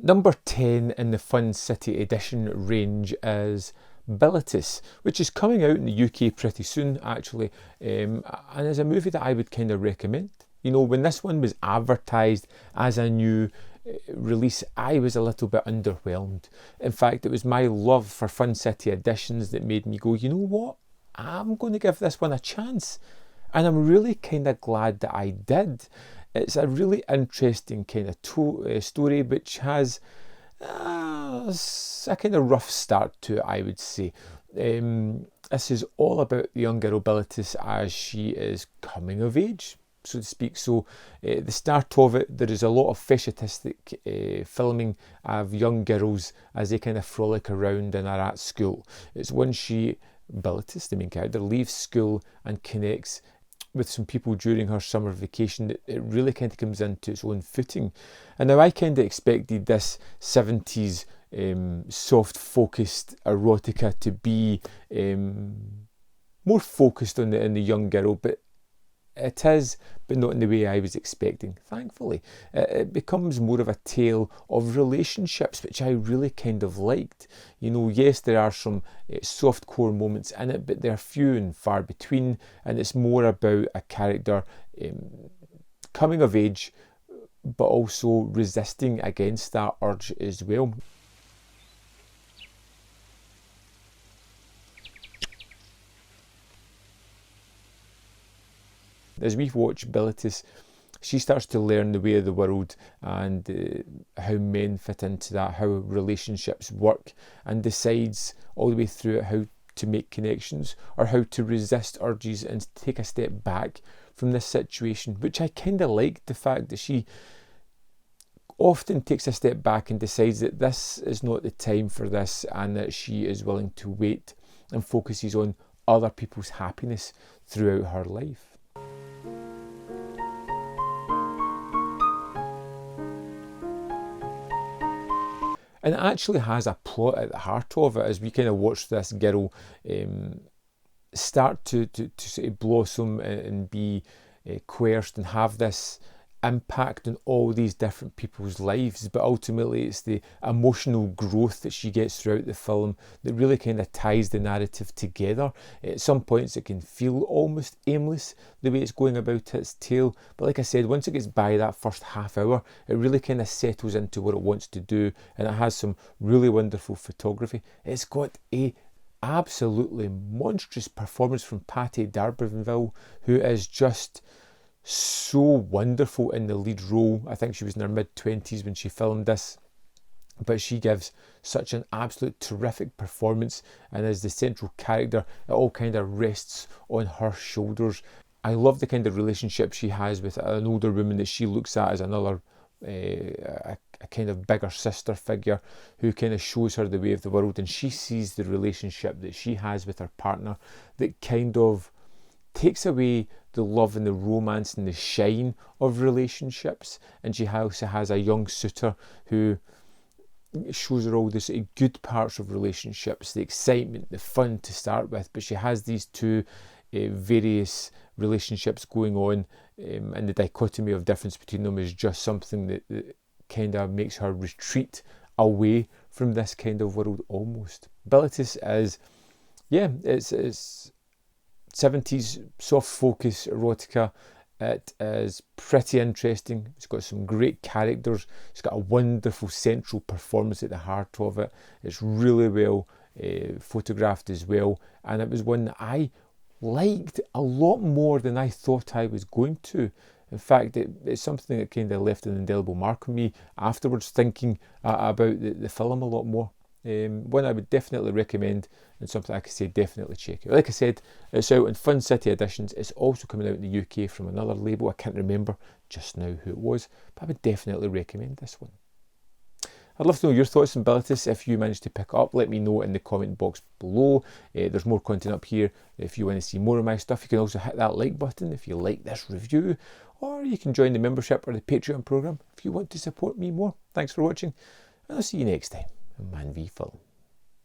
Number 10 in the Fun City Edition range is Bilitis, which is coming out in the UK pretty soon actually, and is a movie that I would kind of recommend. You know, when this one was advertised as a new release, I was a little bit underwhelmed. In fact, it was my love for Fun City Editions that made me go, you know what, I'm going to give this one a chance. And I'm really kind of glad that I did. It's a really interesting kind of story, which has a kind of rough start to it, I would say. This is all about the young girl Bilitis as she is coming of age, so to speak. So at the start of it, there is a lot of fetishistic filming of young girls as they kind of frolic around and are at school. It's when Bilitis, the main character, leaves school and connects with some people during her summer vacation that it really kind of comes into its own footing. And now I kind of expected this 70s soft focused erotica to be more focused on the young girl, but it is, but not in the way I was expecting, thankfully. It becomes more of a tale of relationships, which I really kind of liked. You know, yes, there are some soft core moments in it, but they're few and far between, and it's more about a character coming of age, but also resisting against that urge as well. As we watch Bilitis, she starts to learn the way of the world and how men fit into that, how relationships work, and decides all the way through it how to make connections or how to resist urges and take a step back from this situation, which I kind of liked, the fact that she often takes a step back and decides that this is not the time for this, and that she is willing to wait and focuses on other people's happiness throughout her life. And it actually has a plot at the heart of it as we kind of watch this girl start to sort of blossom and be coerced and have this impact on all these different people's lives. But ultimately it's the emotional growth that she gets throughout the film that really kind of ties the narrative together. At some points it can feel almost aimless the way it's going about its tale, but like I said, once it gets by that first half hour, it really kind of settles into what it wants to do, and it has some really wonderful photography. It's got a absolutely monstrous performance from Patti d'Arbanville, who is just so wonderful in the lead role. I think she was in her mid-20s when she filmed this, but she gives such an absolute terrific performance, and as the central character, it all kind of rests on her shoulders. I love the kind of relationship she has with an older woman that she looks at as another a kind of bigger sister figure who kind of shows her the way of the world, and she sees the relationship that she has with her partner that kind of takes away the love and the romance and the shine of relationships. And she also has a young suitor who shows her all the sort of good parts of relationships, the excitement, the fun to start with, but she has these two various relationships going on, and the dichotomy of difference between them is just something that kind of makes her retreat away from this kind of world almost. Bilitis is, yeah, it's 70s soft focus erotica. It is pretty interesting. It's got some great characters. It's got a wonderful central performance at the heart of it. It's really well photographed as well, and it was one that I liked a lot more than I thought I was going to. In fact, it's something that kind of left an indelible mark on me afterwards, thinking about the film a lot more. One I would definitely recommend, and something I could say definitely check out. Like I said, it's out in Fun City Editions. It's also coming out in the UK from another label. I can't remember just now who it was, but I would definitely recommend this one. I'd love to know your thoughts on Bilitis. If you managed to pick it up, let me know in the comment box below. There's more content up here if you want to see more of my stuff. You can also hit that like button if you like this review, or you can join the membership or the Patreon program if you want to support me more. Thanks for watching, and I'll see you next time on Man v Film.